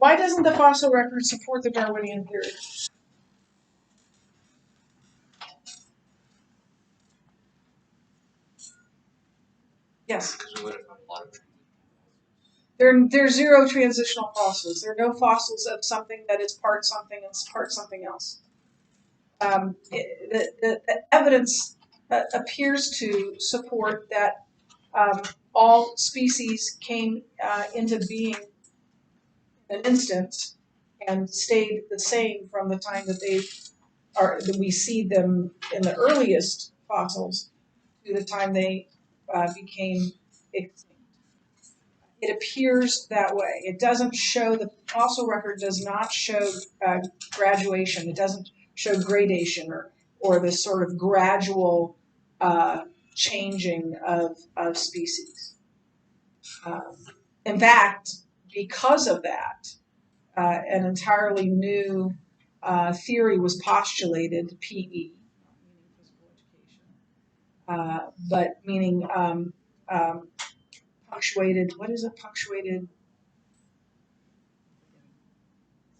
Why doesn't the fossil record support the Darwinian theory? Yes. There are zero transitional fossils. There are no fossils of something that is part something and part something else. The evidence appears to support that all species came into being in an instant and stayed the same from the time that that we see them in the earliest fossils to the time they became extinct. It appears that way. It doesn't show, the fossil record does not show graduation. It doesn't show gradation or this sort of gradual changing of species. In fact, because of that, an entirely new theory was postulated, PE, but meaning punctuated, what is it, punctuated?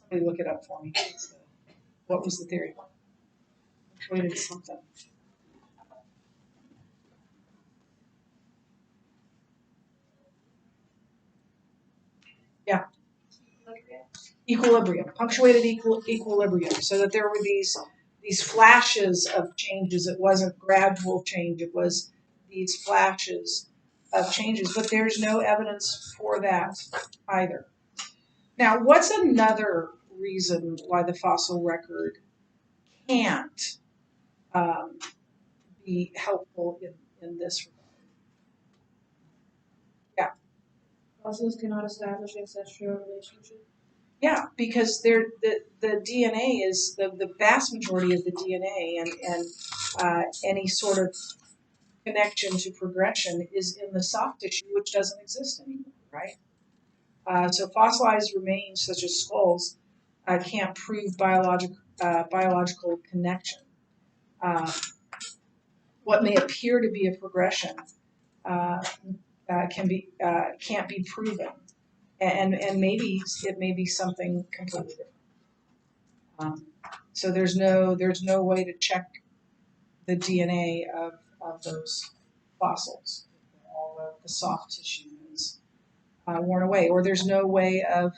Somebody look it up for me. What was the theory? Punctuated something. Yeah. Equilibrium, punctuated equilibrium, so that there were these flashes of changes. It wasn't gradual change, it was these flashes of changes, but there's no evidence for that either. Now, what's another reason why the fossil record can't be helpful in this regard? Yeah. Fossils cannot establish ancestral relationship. Yeah, because the DNA is the vast majority of the DNA and any sort of connection to progression is in the soft tissue, which doesn't exist anymore, right? So fossilized remains such as skulls can't prove biological connection. What may appear to be a progression can't be proven, and maybe it may be something completely different. So there's no way to check the DNA of those fossils. All of the soft tissue is worn away, or there's no way of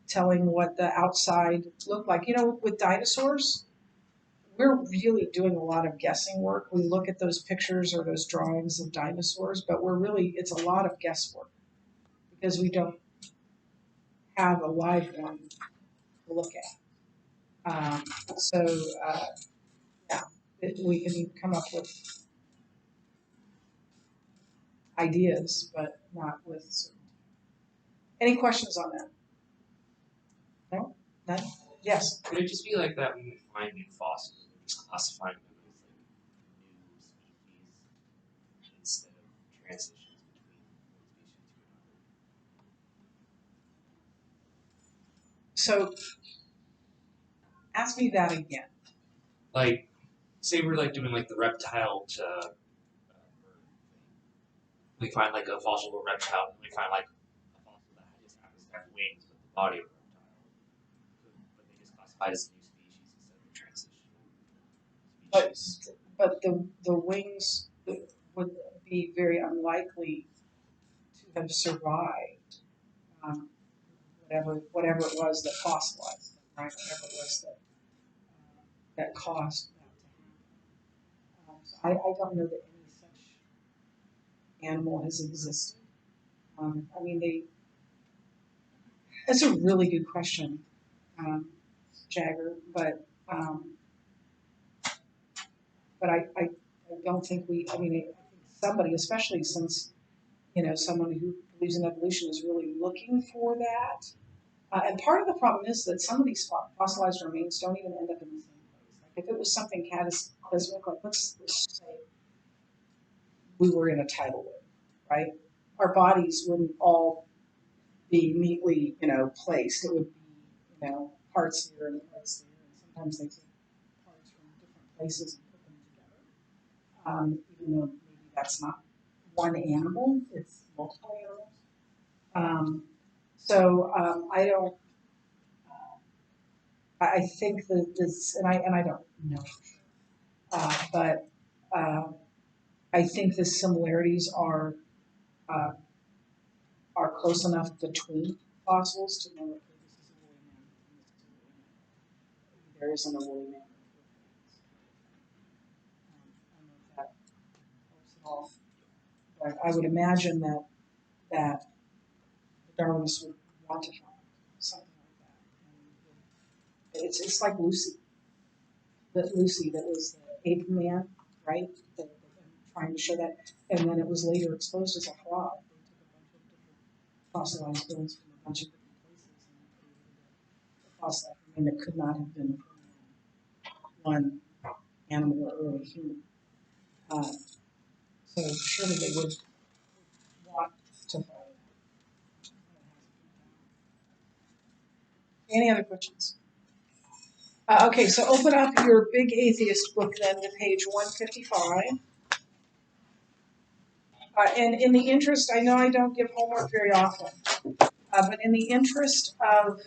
telling what the outside looked like. You know, with dinosaurs, we're really doing a lot of guessing work. We look at those pictures or those drawings of dinosaurs, but it's a lot of guesswork because we don't have a live one to look at. We can come up with ideas, but not with certainty. Any questions on that? No? None? Yes? Could it just be like that when we find new fossils, we're just classifying them as like new species instead of transitions between one species to another? So, ask me that again. Like, say we're like doing like the reptile to bird. We find like a fossil of a reptile, and we find like a fossil that just happens to have wings with the body of a reptile. But they just classified as a new species instead of a transitional species. But the wings would be very unlikely to have survived whatever it was that fossilized them, right? Whatever it was that caused that to happen. So I don't know that any such animal has existed. That's a really good question, Jagger, but I don't think I think somebody, especially since, someone who believes in evolution is really looking for that. And part of the problem is that some of these fossilized remains don't even end up in the same place. Like if it was something cataclysmic, like let's say we were in a tidal wave, right? Our bodies wouldn't all be neatly, placed. It would be, parts here and parts there, and sometimes they take parts from different places and put them together. Even though maybe that's not one animal, it's multiple animals. So I don't. I think that this, and I don't know, but I think the similarities uh, are close enough between fossils to know that this is a woolly mammoth and this is a woolly mammoth. There isn't a woolly mammoth. I don't know if that helps at all, but I would imagine that the Darwinists would want to find something like that. And it's like Lucy, that was the ape man, right? Trying to show that, and then it was later exposed as a fraud. They took a bunch of different fossilized bones from a bunch of different places and created a fossilized remain that could not have been one animal or early human. So surely they would want to follow that. Any other questions? Okay, so open up your Big Atheist book then to page 155. And in the interest, I know I don't give homework very often, but in the interest of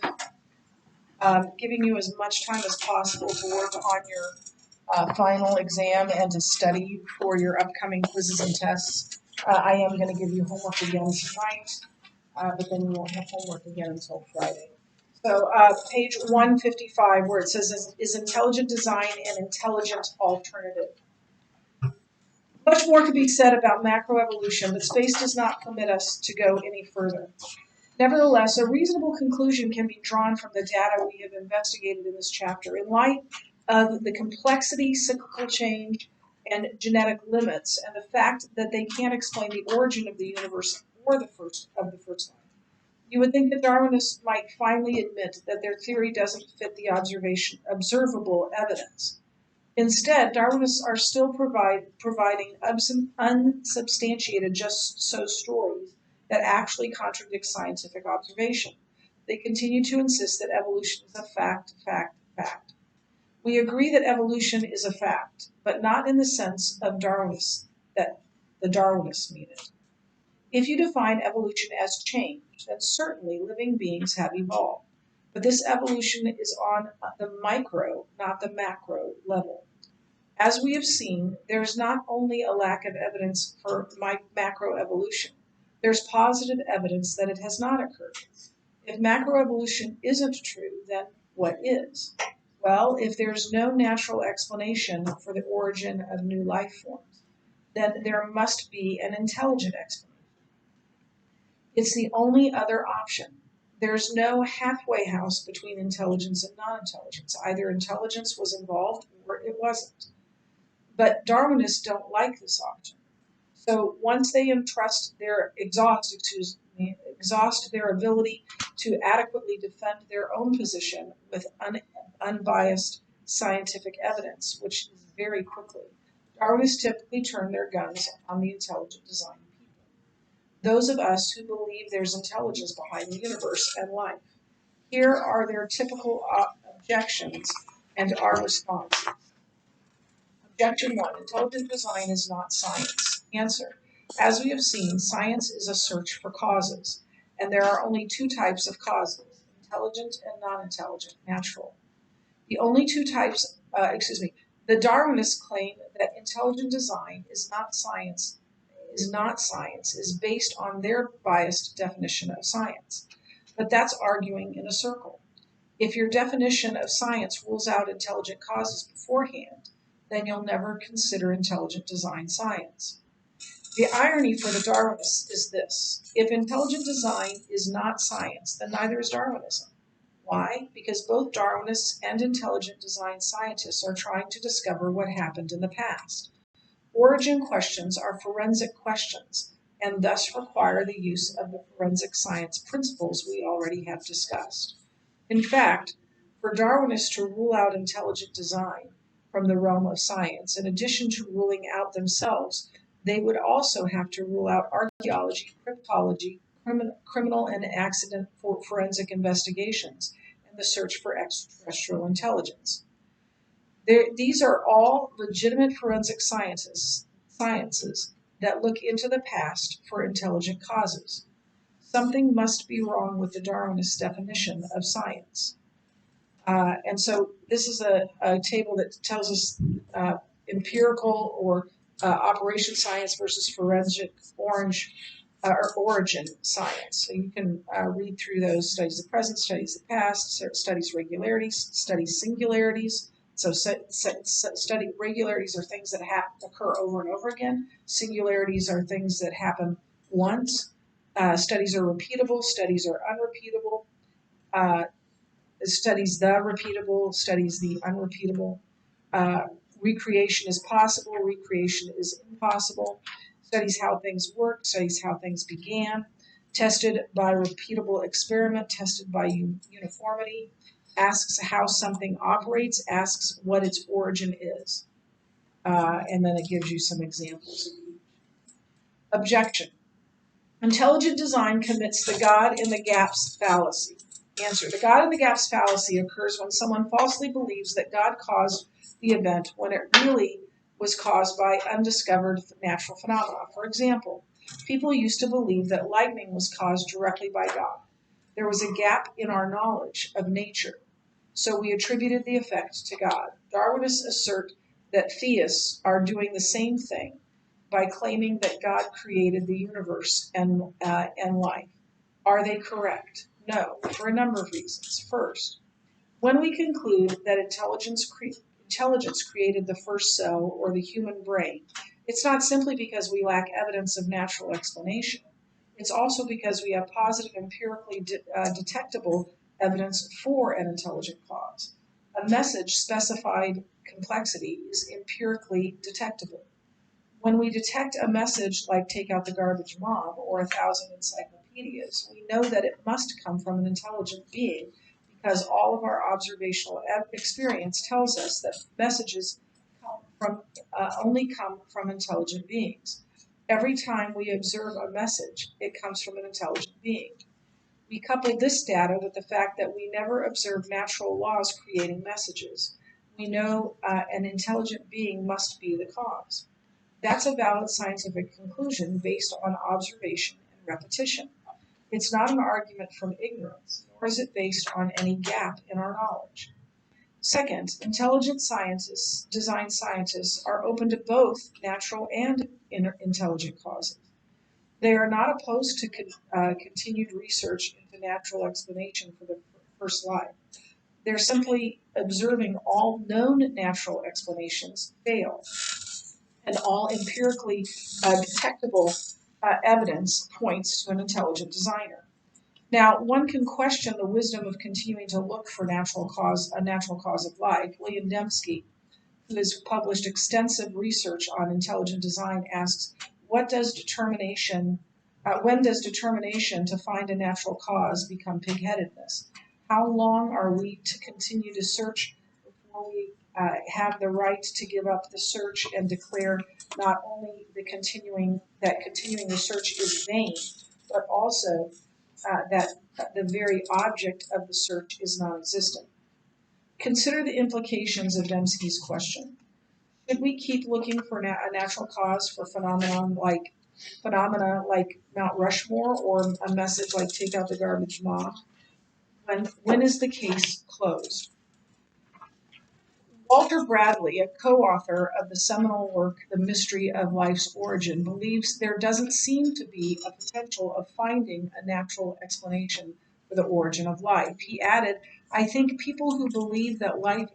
giving you as much time as possible to work on your final exam and to study for your upcoming quizzes and tests, I am going to give you homework again tonight, but then you won't have homework again until Friday. So page 155, where it says, is intelligent design an intelligent alternative? Much more could be said about macroevolution, but space does not permit us to go any further. Nevertheless, a reasonable conclusion can be drawn from the data we have investigated in this chapter. In light of the complexity, cyclical change, and genetic limits, and the fact that they can't explain the origin of the universe or the first life, you would think that Darwinists might finally admit that their theory doesn't fit the observable evidence. Instead, Darwinists are still providing unsubstantiated just-so stories that actually contradict scientific observation. They continue to insist that evolution is a fact. We agree that evolution is a fact, but not in the sense of Darwinists that the Darwinists mean it. If you define evolution as change, then certainly living beings have evolved. But this evolution is on the micro, not the macro level. As we have seen, there's not only a lack of evidence for macroevolution, there's positive evidence that it has not occurred. If macroevolution isn't true, then what is? Well, if there's no natural explanation for the origin of new life forms, then there must be an intelligent explanation. It's the only other option. There's no halfway house between intelligence and non-intelligence. Either intelligence was involved or it wasn't. But Darwinists don't like this option. So once they exhaust their ability to adequately defend their own position with unbiased scientific evidence, which is very quickly, Darwinists typically turn their guns on the intelligent design people. Those of us who believe there's intelligence behind the universe and life. Here are their typical objections and our responses. Objection 1. Intelligent design is not science. Answer. As we have seen, science is a search for causes, and there are only two types of causes, intelligent and non-intelligent, natural. The only two types, the Darwinists claim that intelligent design is based on their biased definition of science. But that's arguing in a circle. If your definition of science rules out intelligent causes beforehand, then you'll never consider intelligent design science. The irony for the Darwinists is this. If intelligent design is not science, then neither is Darwinism. Why? Because both Darwinists and intelligent design scientists are trying to discover what happened in the past. Origin questions are forensic questions, and thus require the use of the forensic science principles we already have discussed. In fact, for Darwinists to rule out intelligent design from the realm of science, in addition to ruling out themselves, they would also have to rule out archaeology, cryptology, criminal and accident forensic investigations, and the search for extraterrestrial intelligence. These are all legitimate forensic sciences that look into the past for intelligent causes. something must be wrong with the Darwinist definition of science. And so this is a table that tells us empirical or operation science versus forensic or origin science. So you can read through those: studies the present, studies the past, studies regularities, studies singularities. So study regularities are things that occur over and over again. Singularities are things that happen once. Studies are repeatable, studies are unrepeatable. Studies the repeatable, studies the unrepeatable. Recreation is possible, recreation is impossible. Studies how things work, studies how things began. Tested by repeatable experiment, tested by uniformity. Asks how something operates, asks what its origin is. And then it gives you some examples of each. Objection. Intelligent design commits the God in the gaps fallacy. Answer. The God in the gaps fallacy occurs when someone falsely believes that God caused the event when it really was caused by undiscovered natural phenomena. For example, people used to believe that lightning was caused directly by God. There was a gap in our knowledge of nature, so we attributed the effect to God. Darwinists assert that theists are doing the same thing by claiming that God created the universe and life. Are they correct? No, for a number of reasons. First, when we conclude that intelligence created the first cell or the human brain, it's not simply because we lack evidence of natural explanation. It's also because we have positive, empirically detectable evidence for an intelligent cause. A message specified complexity is empirically detectable. When we detect a message like "take out the garbage mom" or 1,000 encyclopedias, we know that it must come from an intelligent being because all of our observational experience tells us that messages only come from intelligent beings. Every time we observe a message, it comes from an intelligent being. We couple this data with the fact that we never observe natural laws creating messages. We know an intelligent being must be the cause. That's a valid scientific conclusion based on observation and repetition. It's not an argument from ignorance, nor is it based on any gap in our knowledge. Second, intelligent scientists, design scientists, are open to both natural and intelligent causes. They are not opposed to continued research into natural explanation for the first life. They're simply observing all known natural explanations fail, and all empirically detectable evidence points to an intelligent designer. Now, one can question the wisdom of continuing to look for a natural cause of life. William Dembski, who has published extensive research on intelligent design, asks, when does determination to find a natural cause become pigheadedness? How long are we to continue to search before we have the right to give up the search and declare not only that continuing the search is vain, but also that the very object of the search is non-existent? Consider the implications of Dembski's question. Should we keep looking for a natural cause for phenomena like Mount Rushmore or a message like "take out the garbage mom"? When is the case closed? Walter Bradley, a co-author of the seminal work The Mystery of Life's Origin, believes there doesn't seem to be a potential of finding a natural explanation for the origin of life. He added, "I think people who believe that life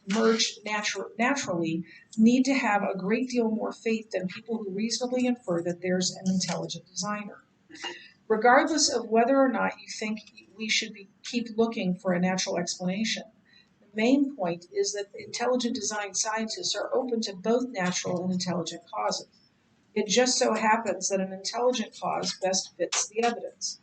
emerged naturally need to have a great deal more faith than people who reasonably infer that there's an intelligent designer." Regardless of whether or not you think we should keep looking for a natural explanation, the main point is that intelligent design scientists are open to both natural and intelligent causes. It just so happens that an intelligent cause best fits the evidence.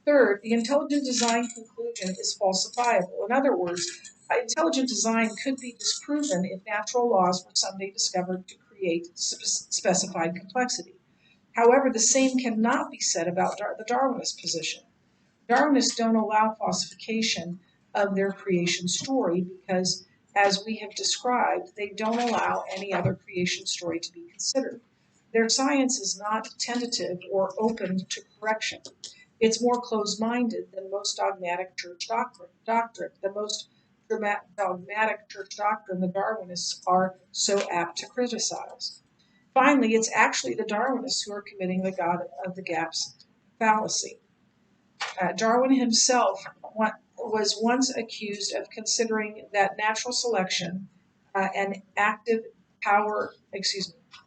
Third, the intelligent design conclusion is falsifiable. In other words, intelligent design could be disproven if natural laws were someday discovered to create specified complexity. However, the same cannot be said about the Darwinist position. Darwinists don't allow falsification of their creation story because, as we have described, they don't allow any other creation story to be considered. Their science is not tentative or open to correction. It's more closed-minded than most dogmatic church doctrine. The most dogmatic church doctrine the Darwinists are so apt to criticize. Finally, it's actually the Darwinists who are committing the God of the Gaps fallacy. Darwin himself was once accused of considering that natural selection and active power,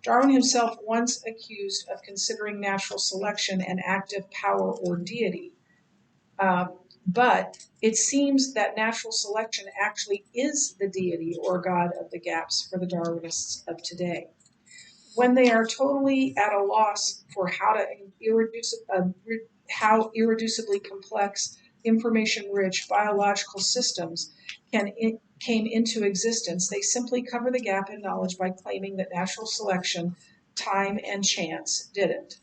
Darwin himself once accused of considering natural selection an active power or deity. But it seems that natural selection actually is the deity or God of the gaps for the Darwinists of today. When they are totally at a loss for how irreducibly complex, information-rich biological systems came into existence, they simply cover the gap in knowledge by claiming that natural selection, time, and chance did it.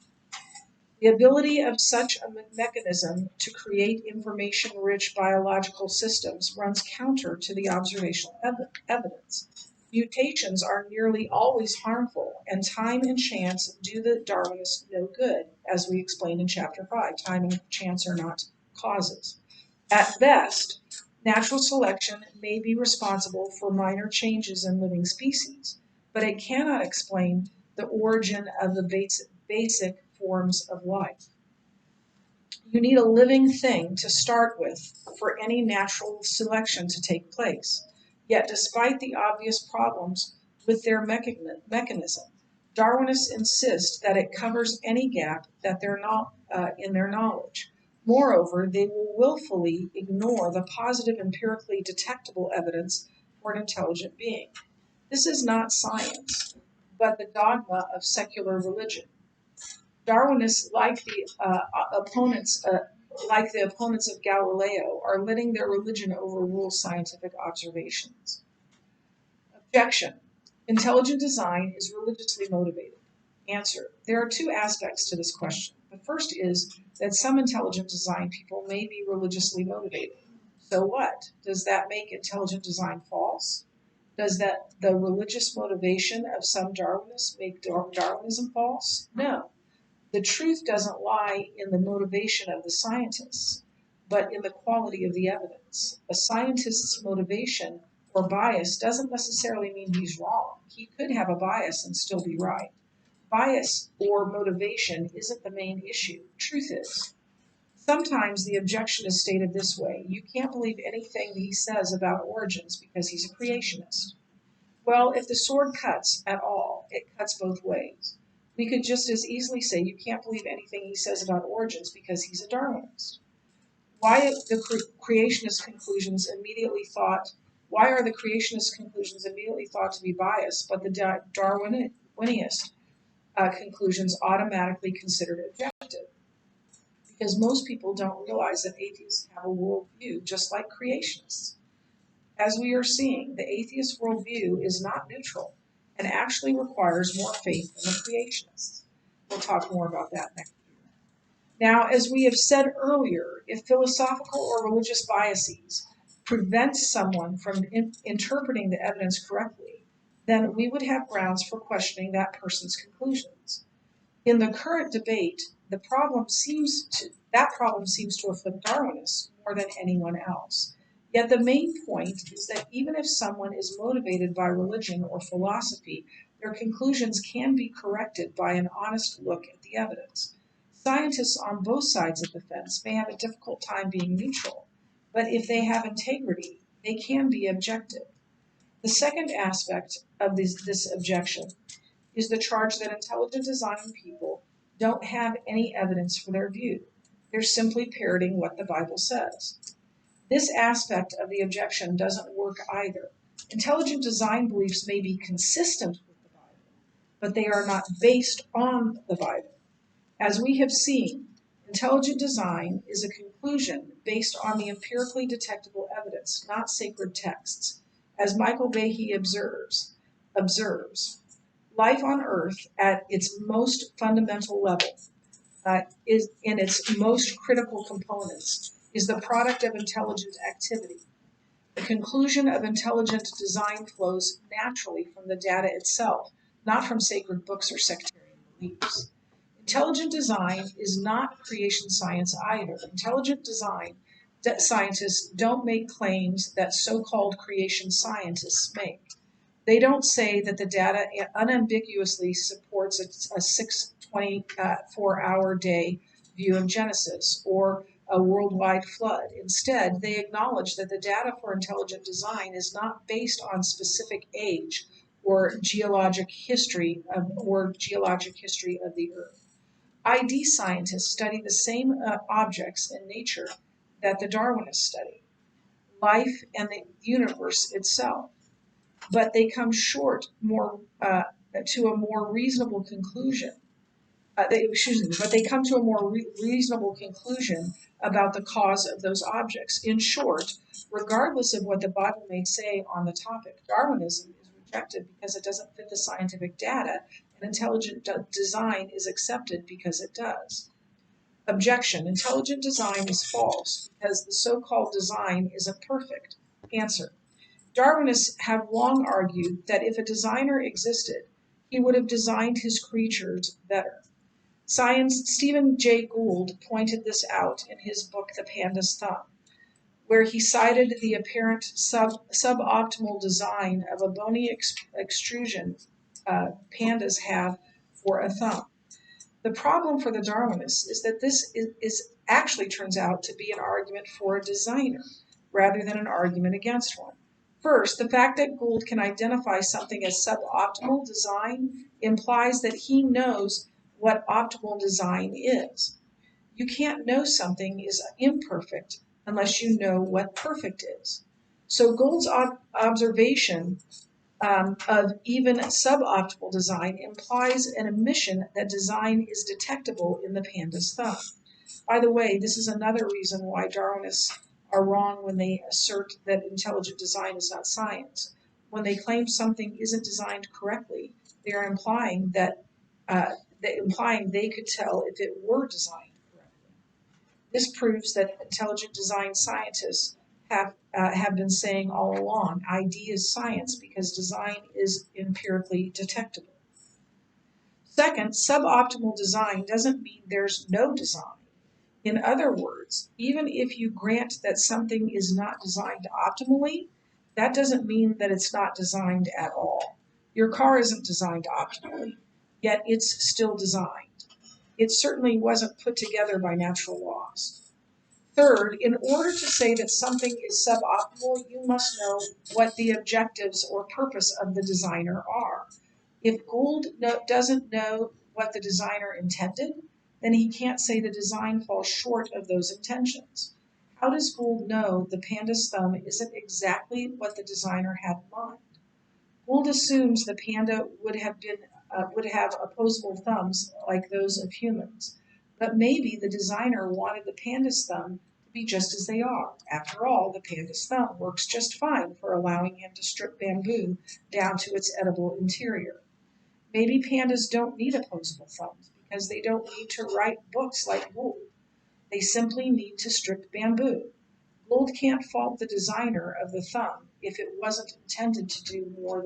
The ability of such a mechanism to create information-rich biological systems runs counter to the observational evidence. Mutations are nearly always harmful, and time and chance do the Darwinists no good, as we explained in Chapter 5. Time and chance are not causes. At best, natural selection may be responsible for minor changes in living species, but it cannot explain the origin of the basic forms of life. You need a living thing to start with for any natural selection to take place. Yet, despite the obvious problems with their mechanism, Darwinists insist that it covers any gap that they're not in their knowledge. Moreover, they will willfully ignore the positive empirically detectable evidence for an intelligent being. This is not science, but the dogma of secular religion. Darwinists, like the opponents of Galileo, are letting their religion overrule scientific observations. Objection. Intelligent design is religiously motivated. Answer. There are two aspects to this question. The first is that some intelligent design people may be religiously motivated. So what? Does that make intelligent design false? Does the religious motivation of some Darwinists make Darwinism false? No. The truth doesn't lie in the motivation of the scientists, but in the quality of the evidence. A scientist's motivation or bias doesn't necessarily mean he's wrong. He could have a bias and still be right. Bias or motivation isn't the main issue. Truth is. Sometimes the objection is stated this way: you can't believe anything he says about origins because he's a creationist. Well, if the sword cuts at all, it cuts both ways. We could just as easily say you can't believe anything he says about origins because he's a Darwinist. Why are the creationist conclusions immediately thought to be biased, but the Darwinian conclusions automatically considered objective? Because most people don't realize that atheists have a worldview just like creationists. As we are seeing, the atheist worldview is not neutral and actually requires more faith than the creationists. We'll talk more about that next year. Now, as we have said earlier, if philosophical or religious biases prevent someone from interpreting the evidence correctly, then we would have grounds for questioning that person's conclusions. In the current debate, that problem seems to afflict Darwinists more than anyone else. Yet the main point is that even if someone is motivated by religion or philosophy, their conclusions can be corrected by an honest look at the evidence. Scientists on both sides of the fence may have a difficult time being neutral, but if they have integrity, they can be objective. The second aspect of this objection is the charge that intelligent design people don't have any evidence for their view. They're simply parroting what the Bible says. This aspect of the objection doesn't work either. Intelligent design beliefs may be consistent with the Bible, but they are not based on the Bible. As we have seen, intelligent design is a conclusion based on the empirically detectable evidence, not sacred texts. As Michael Behe observes, life on Earth at its most fundamental level, is in its most critical components, is the product of intelligent activity. The conclusion of intelligent design flows naturally from the data itself, not from sacred books or sectarian beliefs. Intelligent design is not creation science either. Intelligent design scientists don't make claims that so-called creation scientists make. They don't say that the data unambiguously supports a 624-hour day view of Genesis or a worldwide flood. Instead, they acknowledge that the data for intelligent design is not based on specific age or geologic history of the Earth. ID scientists study the same objects in nature that the Darwinists study, life and the universe itself, but they come short to a more reasonable conclusion. But they come to a more reasonable conclusion about the cause of those objects. In short, regardless of what the Bible may say on the topic, Darwinism is rejected because it doesn't fit the scientific data, and intelligent design is accepted because it does. Objection: intelligent design is false because the so-called design isn't perfect. Answer: Darwinists have long argued that if a designer existed, he would have designed his creatures better. Stephen Jay Gould pointed this out in his book The Panda's Thumb, where he cited the apparent suboptimal design of a bony extrusion pandas have for a thumb. The problem for the Darwinists is that this actually turns out to be an argument for a designer rather than an argument against one. First, the fact that Gould can identify something as suboptimal design implies that he knows what optimal design is. You can't know something is imperfect unless you know what perfect is. So Gould's observation of even suboptimal design implies an admission that design is detectable in the panda's thumb. By the way, this is another reason why Darwinists are wrong when they assert that intelligent design is not science. When they claim something isn't designed correctly, they are implying they could tell if it were designed correctly. This proves that intelligent design scientists have been saying all along, ID is science because design is empirically detectable. Second, suboptimal design doesn't mean there's no design. In other words, even if you grant that something is not designed optimally, that doesn't mean that it's not designed at all. Your car isn't designed optimally, yet it's still designed. It certainly wasn't put together by natural laws. Third, in order to say that something is suboptimal, you must know what the objectives or purpose of the designer are. If Gould doesn't know what the designer intended, then he can't say the design falls short of those intentions. How does Gould know the panda's thumb isn't exactly what the designer had in mind? Gould assumes the panda would have opposable thumbs like those of humans. But maybe the designer wanted the panda's thumb to be just as they are. After all, the panda's thumb works just fine for allowing him to strip bamboo down to its edible interior. Maybe pandas don't need opposable thumbs because they don't need to write books like Gould. They simply need to strip bamboo. Gould can't fault the designer of the thumb if it wasn't intended to do more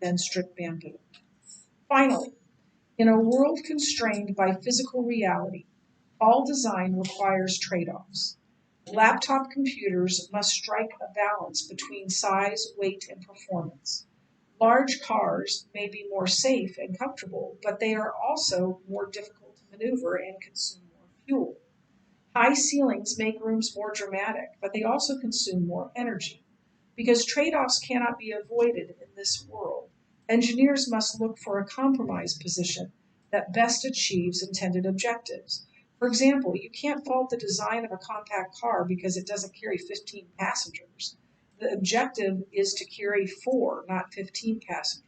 than strip bamboo. Finally, in a world constrained by physical reality, all design requires trade-offs. Laptop computers must strike a balance between size, weight, and performance. Large cars may be more safe and comfortable, but they are also more difficult to maneuver and consume more fuel. High ceilings make rooms more dramatic, but they also consume more energy. Because trade-offs cannot be avoided in this world, engineers must look for a compromise position that best achieves intended objectives. For example, you can't fault the design of a compact car because it doesn't carry 15 passengers. The objective is to carry 4, not 15 passengers.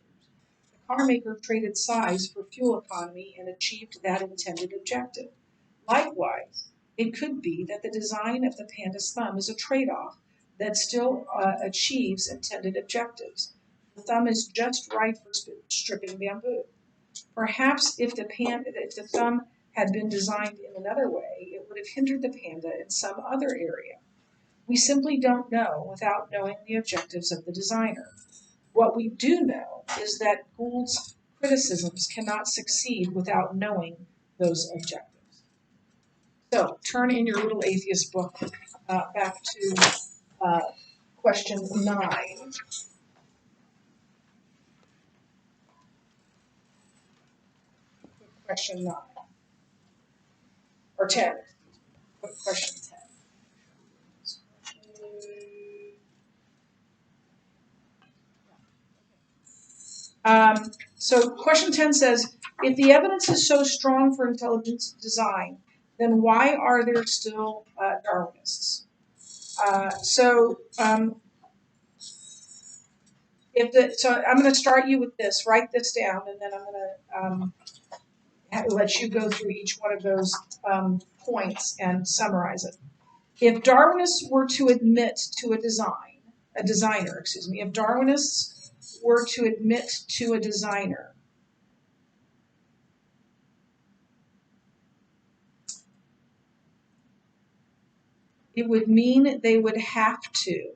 The car maker traded size for fuel economy and achieved that intended objective. Likewise, it could be that the design of the panda's thumb is a trade-off that still achieves intended objectives. The thumb is just right for stripping bamboo. Perhaps if the thumb had been designed in another way, it would have hindered the panda in some other area. We simply don't know without knowing the objectives of the designer. What we do know is that Gould's criticisms cannot succeed without knowing those objectives. So turn in your little atheist book back to question 9. Question 9. Or 10. Question 10. So question 10 says, if the evidence is so strong for intelligent design, then why are there still Darwinists? So I'm going to start you with this. Write this down, and then I'm going to let you go through each one of those points and summarize it. If Darwinists were to admit to a designer, if Darwinists were to admit to a designer, it would mean they would have to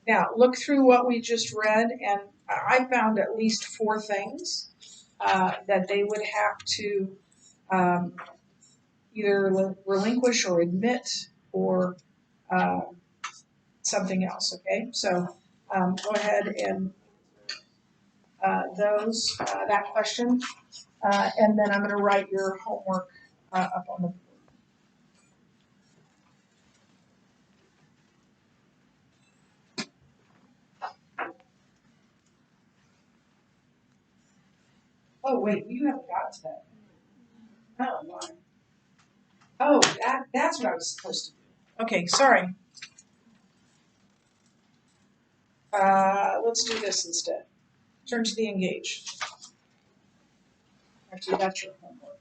Now, look through what we just read, and I found at least 4 things that they would have to either relinquish or admit or something else, okay? So go ahead and that question, and then I'm going to write your homework up on the board. Oh, wait, you haven't got to that. Oh, why? Oh, that's what I was supposed to do. Okay, sorry. Let's do this instead. Turn to the engage. Actually, that's your homework.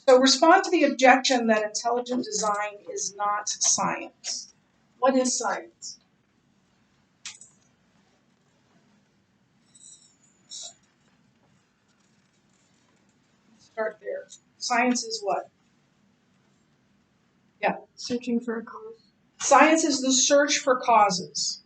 So respond to the objection that intelligent design is not science. What is science? Start there. Science is what? Yeah. Searching for a cause. Science is the search for causes.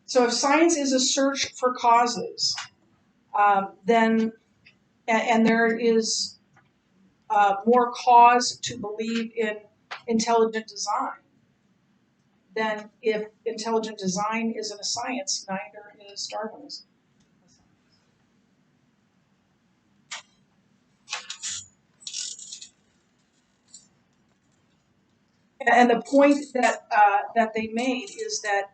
So if science is a search for causes, then and there is more cause to believe in intelligent design, then if intelligent design isn't a science, neither is Darwinism. And the point that they made is that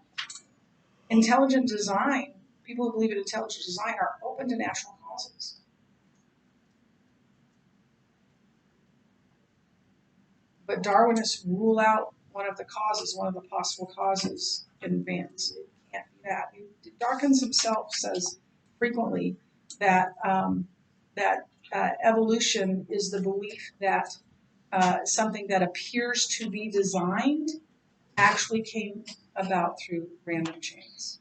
intelligent design, people who believe in intelligent design are open to natural causes. But Darwinists rule out one of the possible causes in advance. It can't be that. Dawkins himself says frequently that evolution is the belief that something that appears to be designed actually came about through random chance.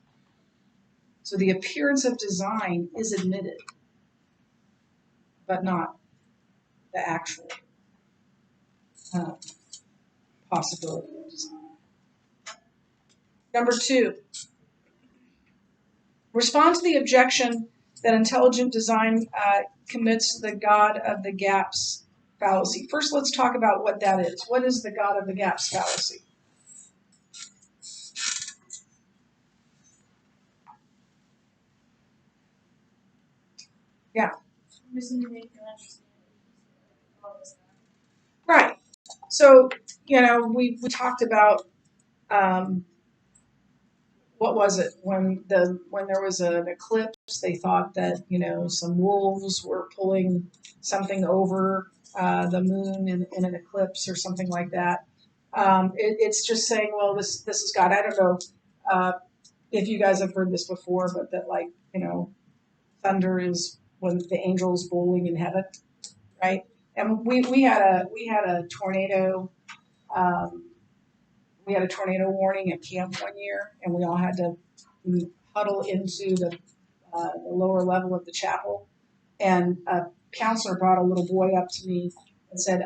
So the appearance of design is admitted, but not the actual possibility of design. Number 2, respond to the objection that intelligent design commits the God of the Gaps fallacy. First, let's talk about what that is. What is the God of the Gaps fallacy? Yeah. Right. So, we talked about what was it when there was an eclipse? They thought that some wolves were pulling something over the moon in an eclipse or something like that. It's just saying, well, this is God. I don't know if you guys have heard this before, but that like, thunder is when the angels bowling in heaven, right? And we had a tornado. We had a tornado warning at camp one year, and we all had to huddle into the lower level of the chapel. And a counselor brought a little boy up to me and said,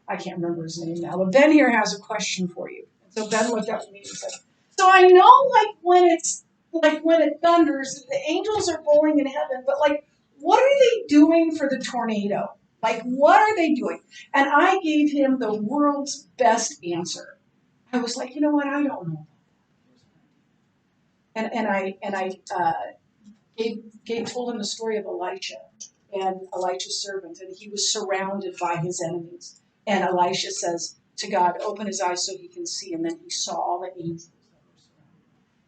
I can't remember his name now, but Ben here has a question for you. And so Ben looked up at me and said, so I know when it thunders, the angels are bowling in heaven, but what are they doing for the tornado? What are they doing? And I gave him the world's best answer. I was like, you know what? I don't know. And I told him the story of Elisha and Elisha's servant, and he was surrounded by his enemies. And Elisha says to God, open his eyes so he can see. And then he saw all the angels that were surrounding.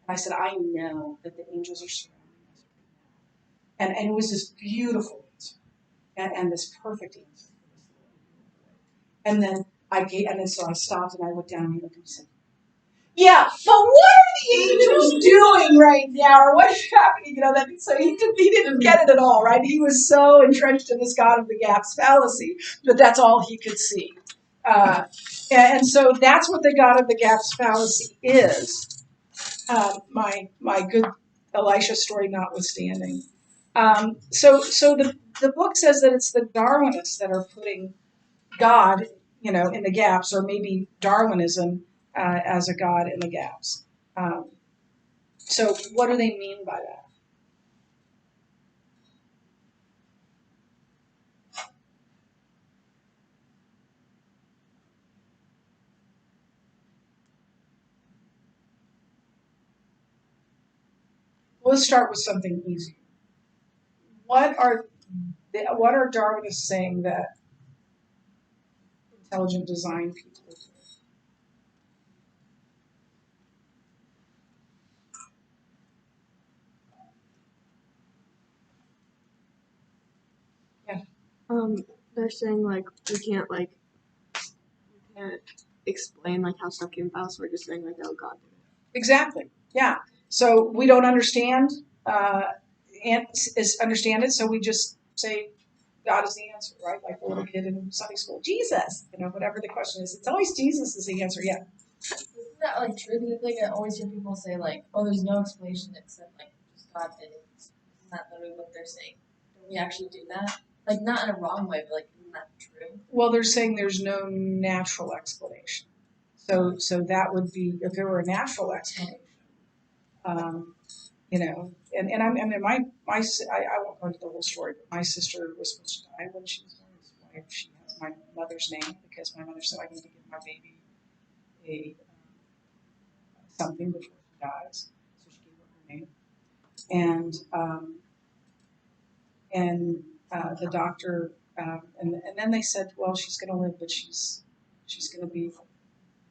And I said, I know that the angels are surrounding us. And it was this beautiful answer and this perfect answer. And then so I stopped and I looked down and he looked at me and said, yeah, but what are the angels doing right now, or what's happening? So he didn't get it at all, right? He was so entrenched in this God of the Gaps Fallacy that that's all he could see. And so that's what the God of the Gaps Fallacy is. My good Elisha story notwithstanding. So the book says that it's the Darwinists that are putting God, in the gaps, or maybe Darwinism as a God in the gaps. So what do they mean by that? Well, let's start with something easy. What are Darwinists saying that intelligent design people are doing? They're saying we can't explain how stuff came about, so we're just saying oh God did it. Exactly. Yeah. So we don't understand understand it, so we just say God is the answer, right? Like the little kid in Sunday school, Jesus. Whatever the question is, it's always Jesus is the answer. Yeah. Isn't that true? The thing I always hear people say oh, there's no explanation except just God did it. Isn't that literally what they're saying? Don't we actually do that? Not in a wrong way, but isn't that true? Well, they're saying there's no natural explanation. So that would be if there were a natural explanation. And I won't go into the whole story, but my sister was supposed to die when she was born. That's why she has my mother's name, because my mother said I need to give my baby something before she dies. So she gave her name. And the doctor, and then they said, well, she's going to live, but she's going to be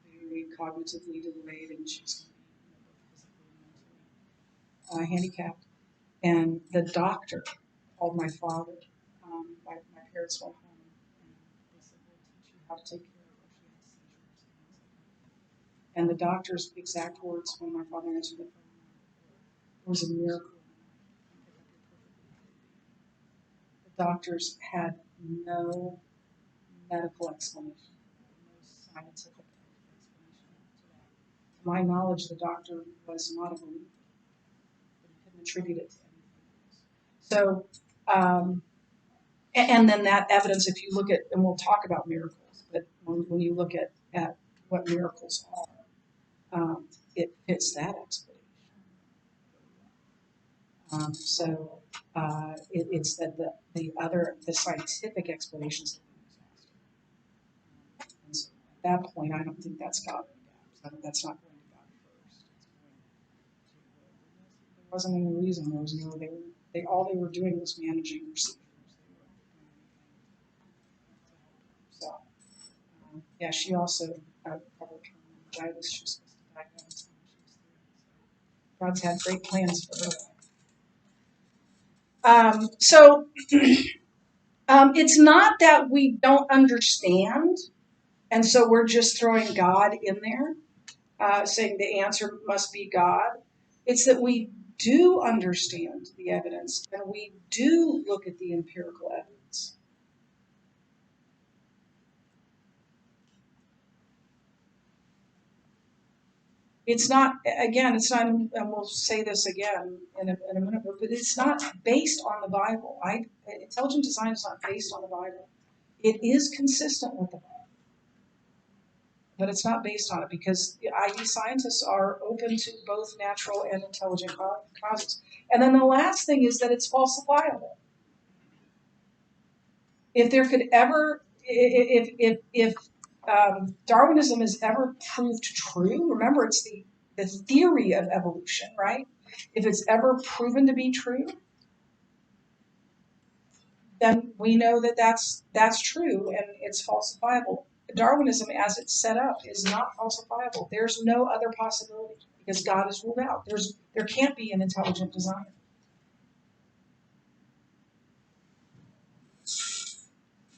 very cognitively delayed, and she's going to be physically and mentally handicapped. And the doctor called my father. My parents went home, and they said, we'll teach you how to take care of her. She has seizures and things like that. And the doctor's exact words when my father answered the phone were, it was a miracle. The doctors had no medical explanation, no scientific explanation to that. To my knowledge, the doctor was not a believer, but he couldn't attribute it to anything else. So, and then that evidence, if you look at, and we'll talk about miracles, but when you look at what miracles are, it fits that explanation. It's that the scientific explanations have been exhausted. And so at that point, I don't think that's God in the gaps. That's not going to God first. It's going to, there wasn't any reason. There was no, all they were doing was managing their seizures. So, yeah, she also recovered from meningitis. She was supposed to die by the time she was 3. So God's had great plans for her. So It's not that we don't understand, and so we're just throwing God in there, saying the answer must be God. It's that we do understand the evidence and we do look at the empirical evidence. It's not, again, it's not, and we'll say this again in a minute, but it's not based on the Bible. Intelligent design is not based on the Bible. It is consistent with the Bible, but it's not based on it because the ID scientists are open to both natural and intelligent causes. And then the last thing is that it's falsifiable. If there could ever, if Darwinism is ever proved true, remember it's the theory of evolution, right? If it's ever proven to be true, then we know that that's true and it's falsifiable. Darwinism, as it's set up, is not falsifiable. There's no other possibility because God is ruled out. There can't be an intelligent designer.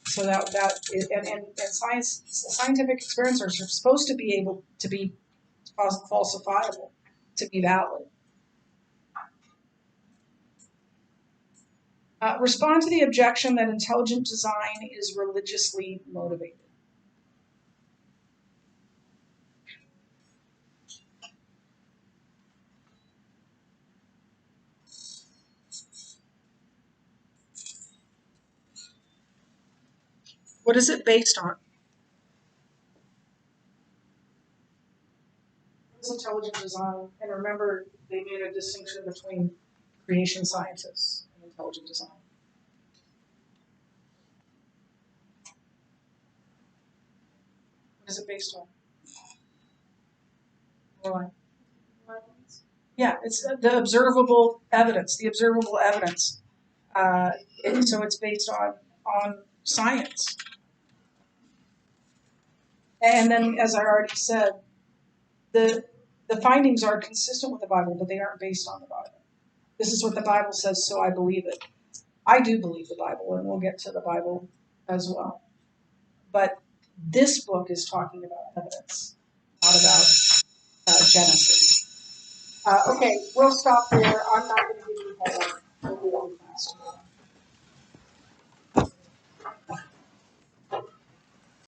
So and scientific experiments are supposed to be able to be falsifiable to be valid. Respond to the objection that intelligent design is religiously motivated. What is it based on? It's intelligent design, and remember, they made a distinction between creation scientists and intelligent design. What is it based on? Why? Yeah, it's the observable evidence. The observable evidence. So it's based on science. And then, as I already said, the findings are consistent with the Bible, but they aren't based on the Bible. This is what the Bible says, so I believe it. I do believe the Bible, and we'll get to the Bible as well. But this book is talking about evidence, not about Genesis. Okay, we'll stop there. I'm not going to give you homework. We'll do it fast.